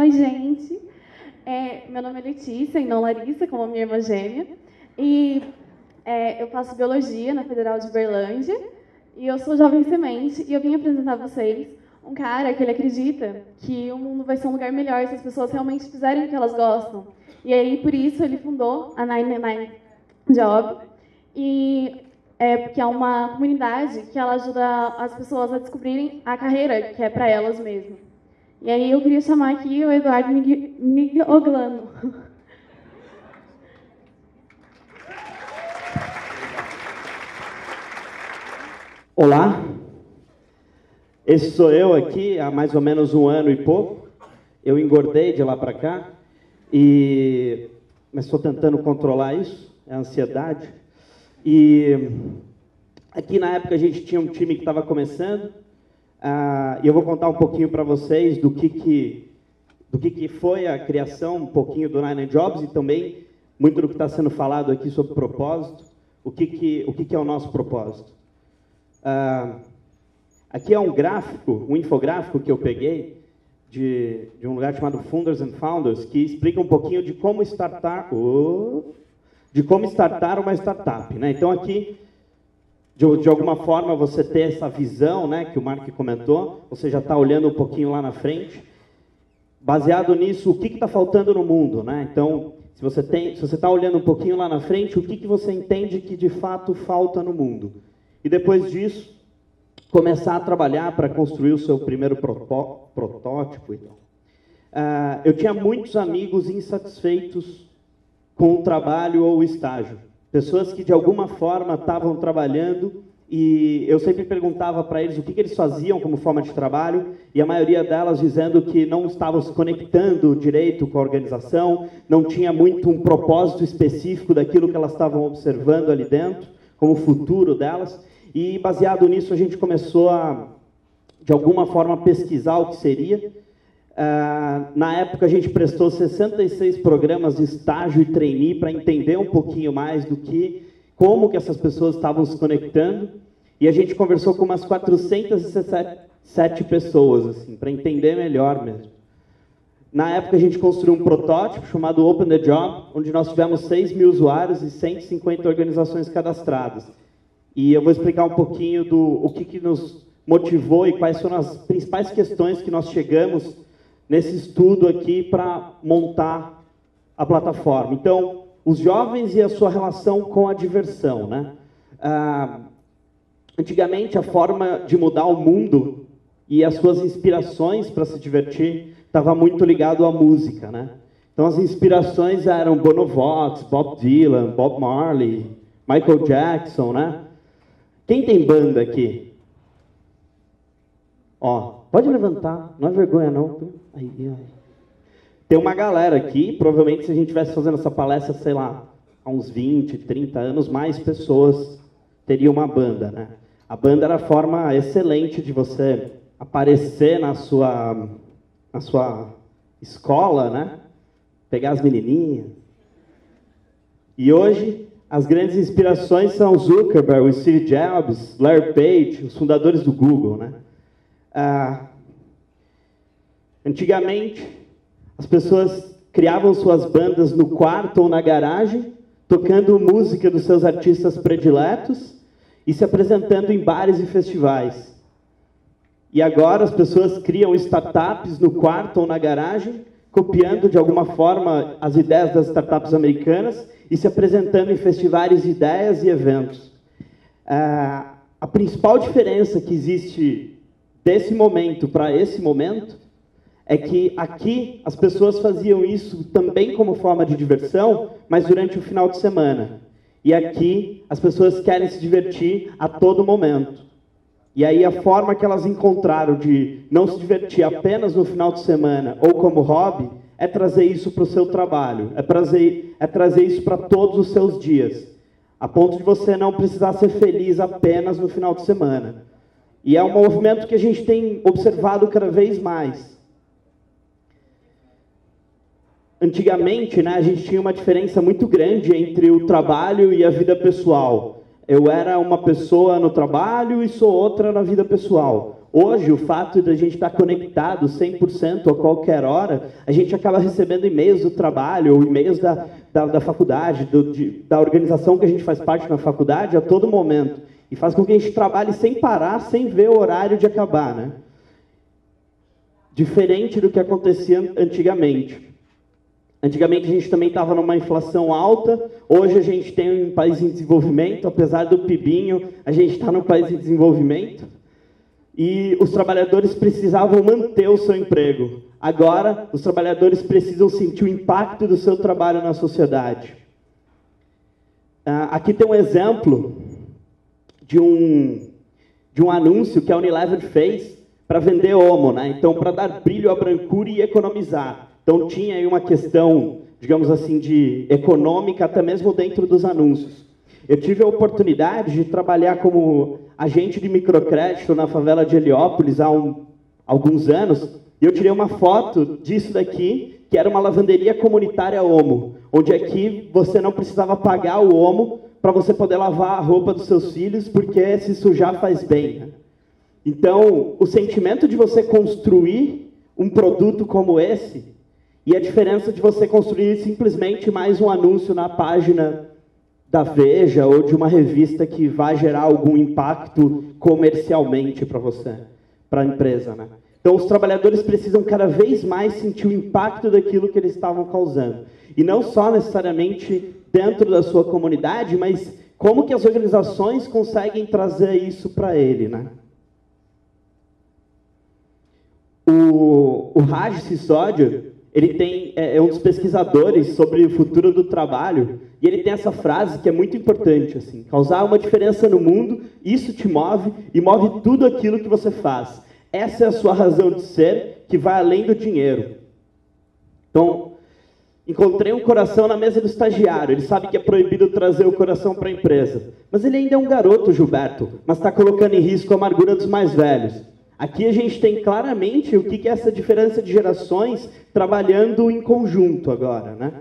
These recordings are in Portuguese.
Oi, gente. Meu nome é Letícia, e não Larissa, como a minha irmã gêmea. E eu faço biologia na Federal de Uberlândia. E eu sou jovem semente, e eu vim apresentar a vocês um cara que ele acredita que o mundo vai ser um lugar melhor se as pessoas realmente fizerem o que elas gostam. E aí, por isso, ele fundou a 99 Job, que é uma comunidade que ela ajuda as pessoas a descobrirem a carreira que é para elas mesmas. E aí eu queria chamar aqui o Eduardo Miglioglano. Olá, esse sou eu aqui há mais ou menos 1 ano e pouco. Eu engordei de lá para cá, mas estou tentando controlar isso, é a ansiedade. E aqui na época a gente tinha um time que estava começando, e eu vou contar um pouquinho para vocês do que foi a criação, um pouquinho do 99 Jobs e também muito do que está sendo falado aqui sobre propósito, o que é o nosso propósito. Aqui é um gráfico, um infográfico que eu peguei de um lugar chamado Funders and Founders, que explica um pouquinho de como startar uma startup, né? Então aqui, de alguma forma, você ter essa visão, né, que o Mark comentou, você já está olhando um pouquinho lá na frente. Baseado nisso, o que está faltando no mundo, né? Então, se você está olhando um pouquinho lá na frente, o que você entende que de fato falta no mundo? E depois disso, começar a trabalhar para construir o seu primeiro protótipo. Eu tinha muitos amigos insatisfeitos com o trabalho ou o estágio. Pessoas que, de alguma forma, estavam trabalhando e eu sempre perguntava para eles o que eles faziam como forma de trabalho e a maioria delas dizendo que não estavam se conectando direito com a organização, não tinha muito um propósito específico daquilo que elas estavam observando ali dentro, como o futuro delas. E, baseado nisso, a gente começou a, de alguma forma, pesquisar o que seria. Na época, a gente prestou 66 programas de estágio e trainee para entender um pouquinho mais como que essas pessoas estavam se conectando. E a gente conversou com umas 407 pessoas, assim, para entender melhor mesmo. Na época, a gente construiu um protótipo chamado Open the Job, onde nós tivemos 6.000 usuários e 150 organizações cadastradas. E eu vou explicar um pouquinho o que nos motivou e quais foram as principais questões que nós chegamos nesse estudo aqui para montar a plataforma. Então, os jovens e a sua relação com a diversão, né? Antigamente, a forma de mudar o mundo e as suas inspirações para se divertir estava muito ligado à música, né? Então, as inspirações eram Bono Vox, Bob Dylan, Bob Marley, Michael Jackson, né? Quem tem banda aqui? Ó, pode levantar, não é vergonha não. Tem uma galera aqui, provavelmente se a gente estivesse fazendo essa palestra, sei lá, há uns 20, 30 anos, mais pessoas teriam uma banda, né? A banda era a forma excelente de você aparecer na sua escola, né? Pegar as menininhas. E hoje, as grandes inspirações são Zuckerberg, o Steve Jobs, Larry Page, os fundadores do Google, né? Antigamente, as pessoas criavam suas bandas no quarto ou na garagem, tocando música dos seus artistas prediletos e se apresentando em bares e festivais. E agora as pessoas criam startups no quarto ou na garagem, copiando de alguma forma as ideias das startups americanas e se apresentando em festivais de ideias e eventos. A principal diferença que existe desse momento para esse momento é que aqui as pessoas faziam isso também como forma de diversão, mas durante o final de semana. E aqui as pessoas querem se divertir a todo momento. E aí a forma que elas encontraram de não se divertir apenas no final de semana ou como hobby é trazer isso para o seu trabalho, é trazer isso para todos os seus dias, a ponto de você não precisar ser feliz apenas no final de semana. E é um movimento que a gente tem observado cada vez mais. Antigamente, né, a gente tinha uma diferença muito grande entre o trabalho e a vida pessoal. Eu era uma pessoa no trabalho e sou outra na vida pessoal. Hoje, o fato de a gente estar conectado 100% a qualquer hora, a gente acaba recebendo e-mails do trabalho, ou e-mails da faculdade, da organização que a gente faz parte na faculdade a todo momento. E faz com que a gente trabalhe sem parar, sem ver o horário de acabar, né? Diferente do que acontecia antigamente. Antigamente a gente também estava numa inflação alta, hoje a gente tem um país em desenvolvimento, apesar do PIBinho, a gente está num país em desenvolvimento, e os trabalhadores precisavam manter o seu emprego. Agora, os trabalhadores precisam sentir o impacto do seu trabalho na sociedade. Aqui tem um exemplo de um anúncio que a Unilever fez para vender Omo, né? Então, para dar brilho à brancura e economizar. Então, tinha aí uma questão, digamos assim, de econômica, até mesmo dentro dos anúncios. Eu tive a oportunidade de trabalhar como agente de microcrédito na favela de Heliópolis há alguns anos, e eu tirei uma foto disso daqui, que era uma lavanderia comunitária Omo, onde aqui você não precisava pagar o Omo para você poder lavar a roupa dos seus filhos, porque se sujar faz bem, né? Então, o sentimento de você construir um produto como esse, e a diferença de você construir simplesmente mais um anúncio na página da Veja ou de uma revista que vai gerar algum impacto comercialmente para você, para a empresa, né? Então, os trabalhadores precisam cada vez mais sentir o impacto daquilo que eles estavam causando. E não só necessariamente dentro da sua comunidade, mas como que as organizações conseguem trazer isso para ele, né? O Raj Sisodia, ele é um dos pesquisadores sobre o futuro do trabalho, e ele tem essa frase que é muito importante, assim: causar uma diferença no mundo, isso te move e move tudo aquilo que você faz. Essa é a sua razão de ser, que vai além do dinheiro. Então, encontrei um coração na mesa do estagiário. Ele sabe que é proibido trazer o coração para a empresa. Mas ele ainda é um garoto, Gilberto, mas está colocando em risco a amargura dos mais velhos. Aqui a gente tem claramente o que é essa diferença de gerações trabalhando em conjunto agora, né?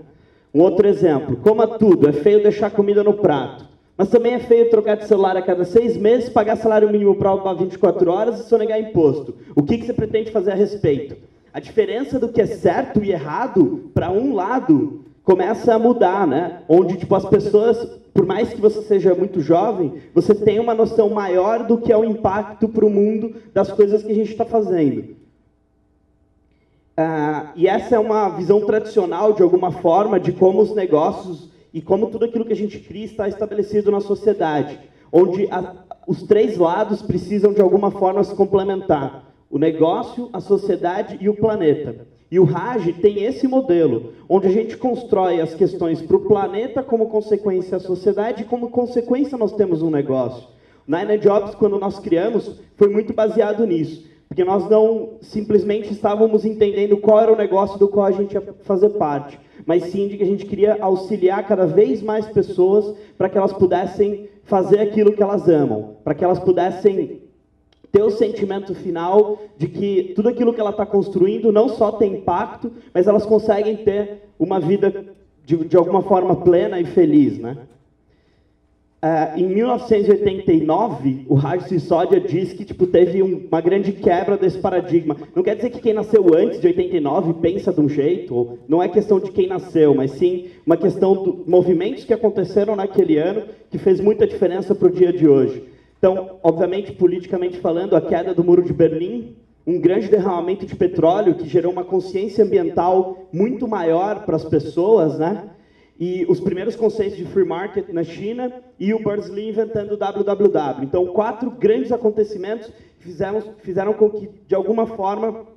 Um outro exemplo: coma tudo, é feio deixar comida no prato. Mas também é feio trocar de celular a cada 6 meses, pagar salário mínimo para 24 horas e sonegar imposto. O que você pretende fazer a respeito? A diferença do que é certo e errado para um lado começa a mudar, né? Onde tipo, as pessoas, por mais que você seja muito jovem, você tem uma noção maior do que é o impacto para o mundo das coisas que a gente está fazendo. E essa é uma visão tradicional, de alguma forma, de como os negócios e como tudo aquilo que a gente cria está estabelecido na sociedade, onde os 3 lados precisam, de alguma forma, se complementar: o negócio, a sociedade e o planeta. E o Raj tem esse modelo, onde a gente constrói as questões para o planeta, como consequência a sociedade, e como consequência nós temos um negócio. O Nine Jobs, quando nós criamos, foi muito baseado nisso, porque nós não simplesmente estávamos entendendo qual era o negócio do qual a gente ia fazer parte, mas sim de que a gente queria auxiliar cada vez mais pessoas para que elas pudessem fazer aquilo que elas amam, para que elas pudessem ter o sentimento final de que tudo aquilo que ela está construindo não só tem impacto, mas elas conseguem ter uma vida de alguma forma plena e feliz, né? Em 1989, o Raj Sisodia diz que tipo, teve uma grande quebra desse paradigma. Não quer dizer que quem nasceu antes de 89 pensa de um jeito, não é questão de quem nasceu, mas sim uma questão dos movimentos que aconteceram naquele ano que fez muita diferença para o dia de hoje. Então, obviamente, politicamente falando, a queda do Muro de Berlim, um grande derramamento de petróleo que gerou uma consciência ambiental muito maior para as pessoas, né? E os primeiros conceitos de free market na China e o Berners-Lee inventando o WWW. Então, 4 grandes acontecimentos fizeram com que, de alguma forma,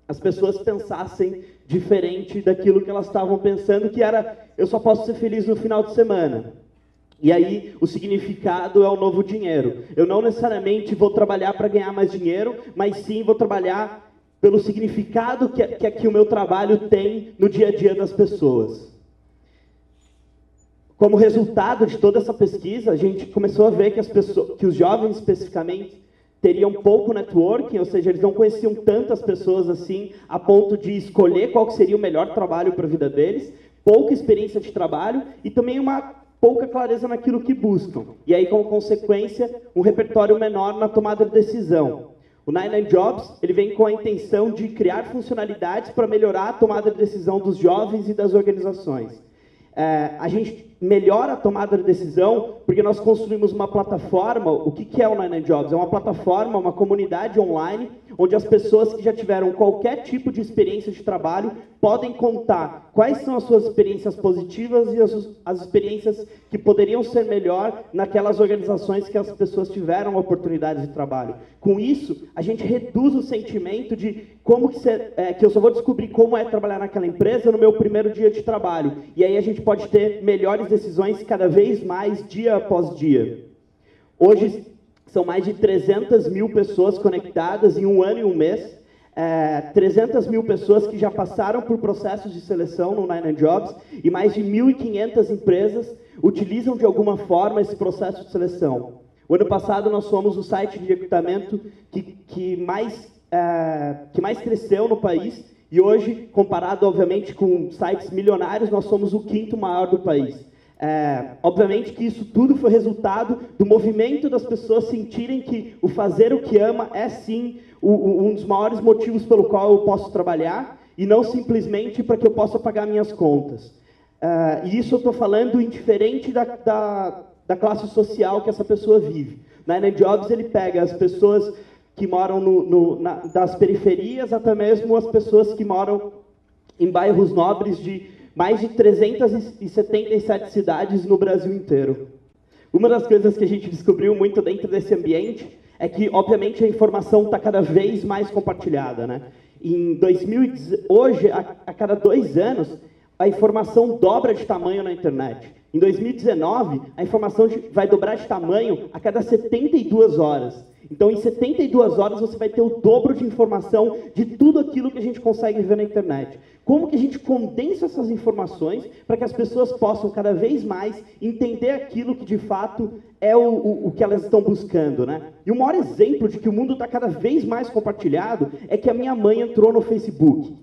as pessoas pensassem diferente daquilo que elas estavam pensando, que era: eu só posso ser feliz no final de semana. E aí, o significado é o novo dinheiro. Eu não necessariamente vou trabalhar para ganhar mais dinheiro, mas sim vou trabalhar pelo significado que o meu trabalho tem no dia a dia das pessoas. Como resultado de toda essa pesquisa, a gente começou a ver que os jovens, especificamente, teriam pouco networking, ou seja, eles não conheciam tantas pessoas assim, a ponto de escolher qual seria o melhor trabalho para a vida deles, pouca experiência de trabalho e também uma pouca clareza naquilo que buscam. E aí, como consequência, um repertório menor na tomada de decisão. O 99Jobs, ele vem com a intenção de criar funcionalidades para melhorar a tomada de decisão dos jovens e das organizações. A gente melhora a tomada de decisão porque nós construímos uma plataforma. O que é o 99Jobs? É uma plataforma, uma comunidade online, onde as pessoas que já tiveram qualquer tipo de experiência de trabalho podem contar quais são as suas experiências positivas e as experiências que poderiam ser melhor naquelas organizações que as pessoas tiveram oportunidades de trabalho. Com isso, a gente reduz o sentimento de como que eu só vou descobrir como é trabalhar naquela empresa no meu primeiro dia de trabalho. E aí a gente pode ter melhores decisões cada vez mais dia após dia. Hoje são mais de 300 mil pessoas conectadas em um ano e um mês. 300 mil pessoas que já passaram por processos de seleção no 99Jobs e mais de 1.500 empresas utilizam de alguma forma esse processo de seleção. O ano passado nós fomos o site de recrutamento que mais cresceu no país e hoje, comparado obviamente com sites milionários, nós somos o 5º maior do país. Obviamente que isso tudo foi resultado do movimento das pessoas sentirem que o fazer o que ama é sim um dos maiores motivos pelo qual eu posso trabalhar e não simplesmente para que eu possa pagar minhas contas. E isso eu estou falando indiferente da classe social que essa pessoa vive. Na 99Jobs ele pega as pessoas que moram das periferias até mesmo as pessoas que moram em bairros nobres de mais de 377 cidades no Brasil inteiro. Uma das coisas que a gente descobriu muito dentro desse ambiente é que, obviamente, a informação está cada vez mais compartilhada, né? Hoje, a cada 2 anos, a informação dobra de tamanho na internet. Em 2019, a informação vai dobrar de tamanho a cada 72 horas. Então, em 72 horas, você vai ter o dobro de informação de tudo aquilo que a gente consegue ver na internet. Como que a gente condensa essas informações para que as pessoas possam cada vez mais entender aquilo que, de fato, é o que elas estão buscando, né? E o maior exemplo de que o mundo está cada vez mais compartilhado é que a minha mãe entrou no Facebook.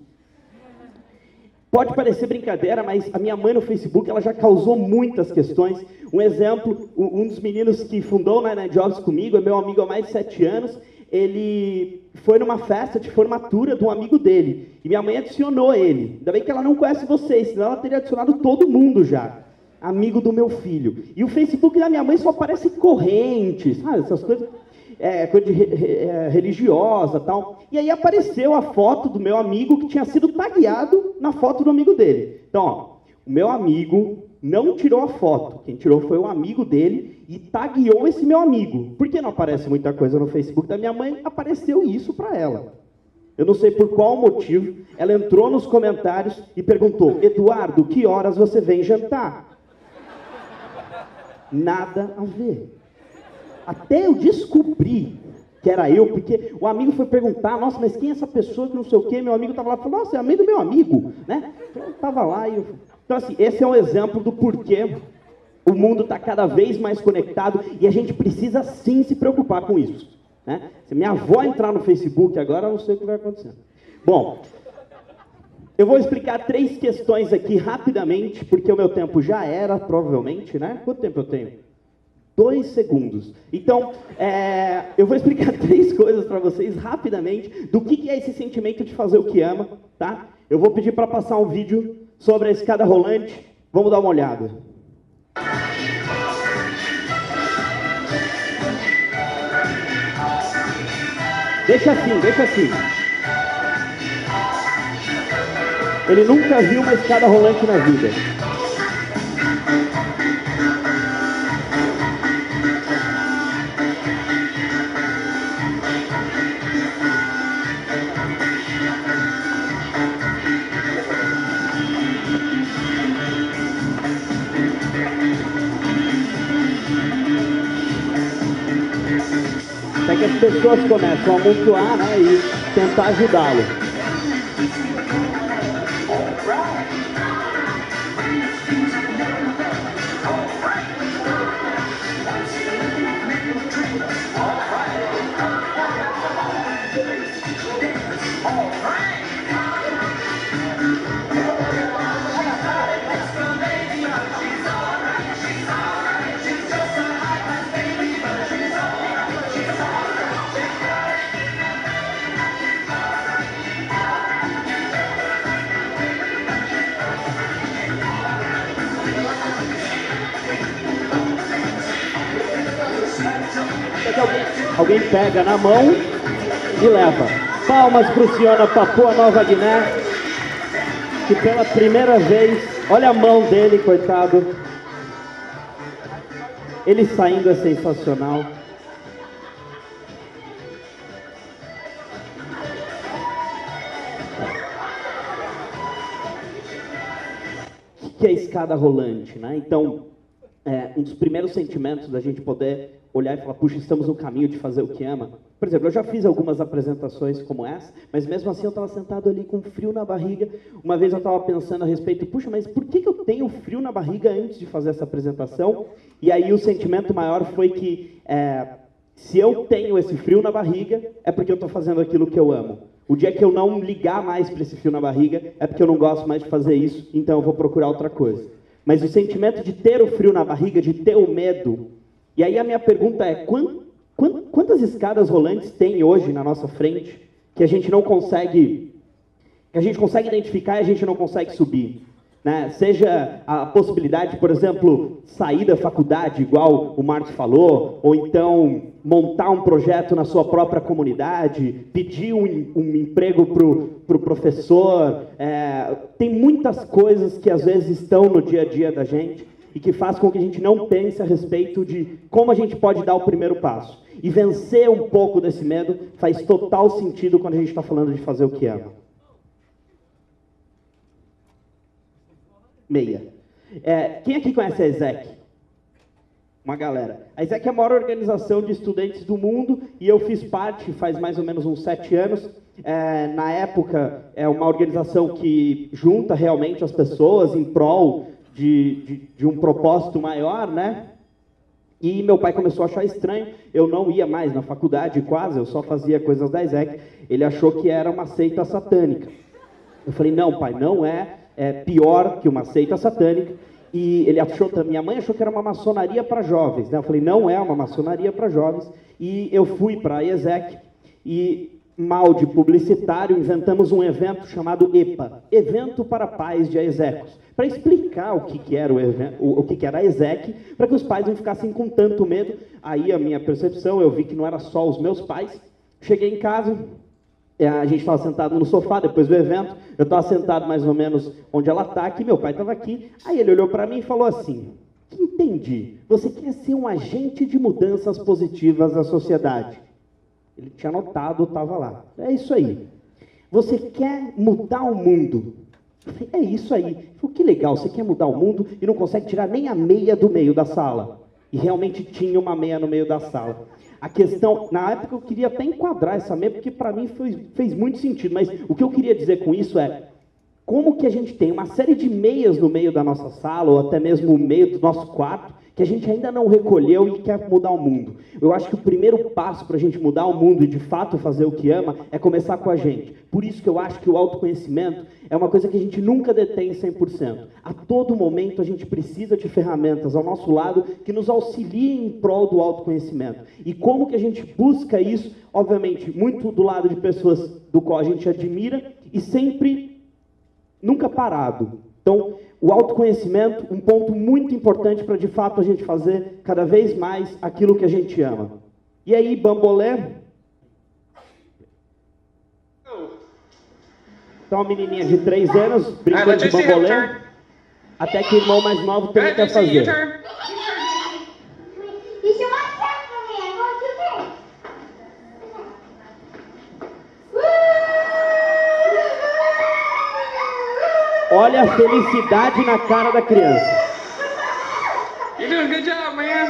Pode parecer brincadeira, mas a minha mãe no Facebook ela já causou muitas questões. Um exemplo, um dos meninos que fundou o 99Jobs comigo, é meu amigo há mais de 7 anos, ele foi numa festa de formatura de um amigo dele. E minha mãe adicionou ele. Ainda bem que ela não conhece vocês, senão ela teria adicionado todo mundo já. Amigo do meu filho. E o Facebook da minha mãe só aparece correntes, sabe? Essas coisas... coisa religiosa e tal. E aí apareceu a foto do meu amigo que tinha sido tagueado na foto do amigo dele. Então, ó, o meu amigo não tirou a foto. Quem tirou foi o amigo dele e tagueou esse meu amigo. Por que não aparece muita coisa no Facebook da minha mãe? Apareceu isso para ela. Eu não sei por qual motivo. Ela entrou nos comentários e perguntou: Eduardo, que horas você vem jantar? Nada a ver. Até eu descobri que era eu, porque o amigo foi perguntar: nossa, mas quem é essa pessoa que não sei o quê? Meu amigo estava lá e falou: nossa, é amigo do meu amigo, né? Eu estava lá e Então, assim, esse é um exemplo do porquê o mundo está cada vez mais conectado e a gente precisa sim se preocupar com isso, né? Se minha avó entrar no Facebook agora, eu não sei o que vai acontecer. Bom, eu vou explicar 3 questões aqui rapidamente, porque o meu tempo já era, provavelmente, né? Quanto tempo eu tenho? 2 segundos. Então, eu vou explicar 3 coisas para vocês rapidamente do que é esse sentimento de fazer o que ama, tá? Eu vou pedir para passar um vídeo sobre a escada rolante. Vamos dar uma olhada. Deixa assim. Ele nunca viu uma escada rolante na vida. Até que as pessoas começam a amontoar, né, e tentar ajudá-lo. alguém pega na mão e leva. Palmas para o senhor da Papua Nova Guiné, que pela primeira vez, olha a mão dele, coitado. Ele saindo é sensacional. O que é a escada rolante, né? Então, um dos primeiros sentimentos da gente poder olhar e falar, puxa, estamos no caminho de fazer o que ama. Por exemplo, eu já fiz algumas apresentações como essa, mas mesmo assim eu estava sentado ali com frio na barriga. Uma vez eu estava pensando a respeito, puxa, mas por que eu tenho frio na barriga antes de fazer essa apresentação? E aí o sentimento maior foi que, se eu tenho esse frio na barriga, é porque eu estou fazendo aquilo que eu amo. O dia que eu não ligar mais para esse frio na barriga, é porque eu não gosto mais de fazer isso, então eu vou procurar outra coisa. Mas o sentimento de ter o frio na barriga, de ter o medo. E aí a minha pergunta é, quantas escadas rolantes tem hoje na nossa frente que a gente não consegue, que a gente consegue identificar e a gente não consegue subir? Né? Seja a possibilidade, por exemplo, sair da faculdade, igual o Marcos falou, ou então montar um projeto na sua própria comunidade, pedir um emprego para o professor. Tem muitas coisas que às vezes estão no dia a dia da gente e que faz com que a gente não pense a respeito de como a gente pode dar o primeiro passo. E vencer um pouco desse medo faz total sentido quando a gente está falando de fazer o que ama. Meia. Quem aqui conhece a ESEC? Uma galera. A ESEC é a maior organização de estudantes do mundo e eu fiz parte faz mais ou menos uns 7 anos. Na época, é uma organização que junta realmente as pessoas em prol de um propósito maior, né? E meu pai começou a achar estranho, eu não ia mais na faculdade quase, eu só fazia coisas da ESEC. Ele achou que era uma seita satânica. Eu falei, não pai, não é pior que uma seita satânica. E ele achou, minha mãe achou que era uma maçonaria para jovens, né? Eu falei, não é uma maçonaria para jovens. E eu fui para a ESEC e, mal de publicitário, inventamos um evento chamado EPA, Evento para Pais de Execos, para explicar o que era o que era a ESEC, para que os pais não ficassem com tanto medo. Aí a minha percepção, eu vi que não era só os meus pais. Cheguei em casa, a gente estava sentado no sofá depois do evento, eu estava sentado mais ou menos onde ela está aqui, meu pai estava aqui, aí ele olhou para mim e falou assim, entendi, você quer ser um agente de mudanças positivas na sociedade. Ele tinha anotado, estava lá. É isso aí. Você quer mudar o mundo? Eu falei, é isso aí. Ele falou, que legal, você quer mudar o mundo e não consegue tirar nem a meia do meio da sala. E realmente tinha uma meia no meio da sala. A questão, na época eu queria até enquadrar essa meia, porque para mim fez muito sentido, mas o que eu queria dizer com isso é, como que a gente tem uma série de meias no meio da nossa sala, ou até mesmo no meio do nosso quarto, que a gente ainda não recolheu e quer mudar o mundo. Eu acho que o primeiro passo para a gente mudar o mundo e de fato fazer o que ama é começar com a gente. Por isso que eu acho que o autoconhecimento é uma coisa que a gente nunca detém 100%. A todo momento a gente precisa de ferramentas ao nosso lado que nos auxiliem em prol do autoconhecimento. E como que a gente busca isso? Obviamente, muito do lado de pessoas do qual a gente admira e sempre, nunca parado. Então, o autoconhecimento, um ponto muito importante para, de fato, a gente fazer cada vez mais aquilo que a gente ama. E aí, bambolê? Então, uma menininha de 3 anos, brincando de bambolê, até que o irmão mais novo também quer fazer. Olha a felicidade na cara da criança. You're doing a good job, man.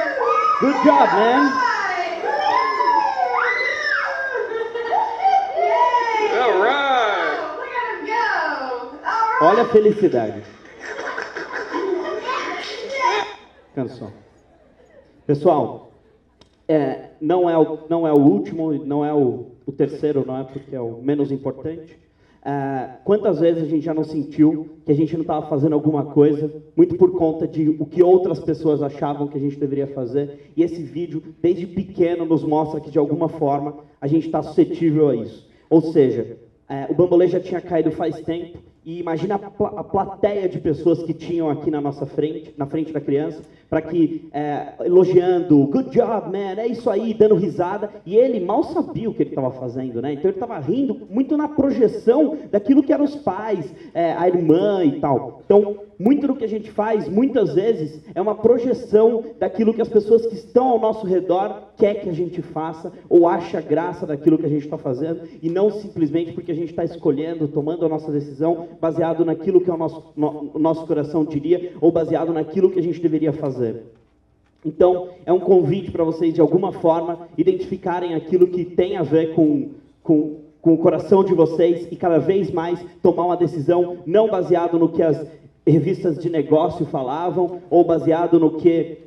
Good job, man. All right. Olha a felicidade. Canção. Pessoal, não é o último, não é o terceiro, não é porque é o menos importante. Quantas vezes a gente já não sentiu que a gente não estava fazendo alguma coisa, muito por conta de o que outras pessoas achavam que a gente deveria fazer, e esse vídeo, desde pequeno, nos mostra que, de alguma forma, a gente está suscetível a isso. Ou seja, o bambolê já tinha caído faz tempo, E imagina a plateia de pessoas que tinham aqui na frente da criança, para que, elogiando, good job, man, é isso aí, dando risada, e ele mal sabia o que ele estava fazendo, né? Então ele estava rindo muito na projeção daquilo que eram os pais, a irmã e tal. Então, muito do que a gente faz, muitas vezes, é uma projeção daquilo que as pessoas que estão ao nosso redor quer que a gente faça, ou acha graça daquilo que a gente está fazendo, e não simplesmente porque a gente está escolhendo, tomando a nossa decisão, baseado naquilo que o nosso coração diria, ou baseado naquilo que a gente deveria fazer. Então, é um convite para vocês, de alguma forma, identificarem aquilo que tem a ver com o coração de vocês, e cada vez mais tomar uma decisão, não baseado no que as revistas de negócio falavam, ou baseado no que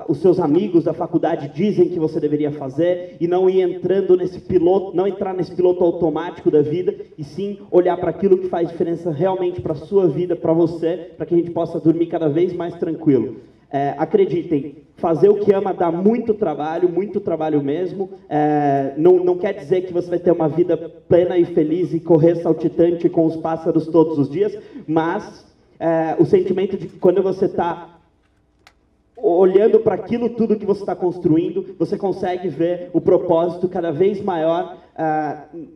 os seus amigos da faculdade dizem que você deveria fazer, e não ir entrando nesse piloto, não entrar nesse piloto automático da vida, e sim olhar para aquilo que faz diferença realmente para a sua vida, para você, para que a gente possa dormir cada vez mais tranquilo. Acreditem, fazer o que ama dá muito trabalho mesmo. Não quer dizer que você vai ter uma vida plena e feliz e correr saltitante com os pássaros todos os dias, mas o sentimento de que quando você está olhando para aquilo tudo que você está construindo, você consegue ver o propósito cada vez maior,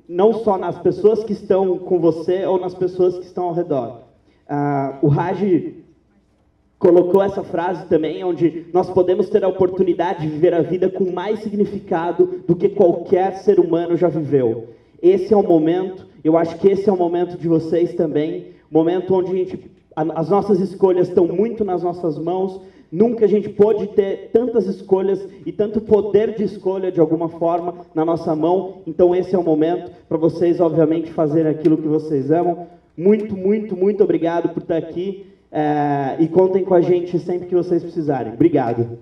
não só nas pessoas que estão com você ou nas pessoas que estão ao redor. O Raj colocou essa frase também, onde nós podemos ter a oportunidade de viver a vida com mais significado do que qualquer ser humano já viveu. Esse é o momento, eu acho que esse é o momento de vocês também, momento onde as nossas escolhas estão muito nas nossas mãos. Nunca a gente pôde ter tantas escolhas e tanto poder de escolha, de alguma forma, na nossa mão. Então esse é o momento para vocês, obviamente, fazerem aquilo que vocês amam. Muito, muito, muito obrigado por estar aqui. E contem com a gente sempre que vocês precisarem. Obrigado.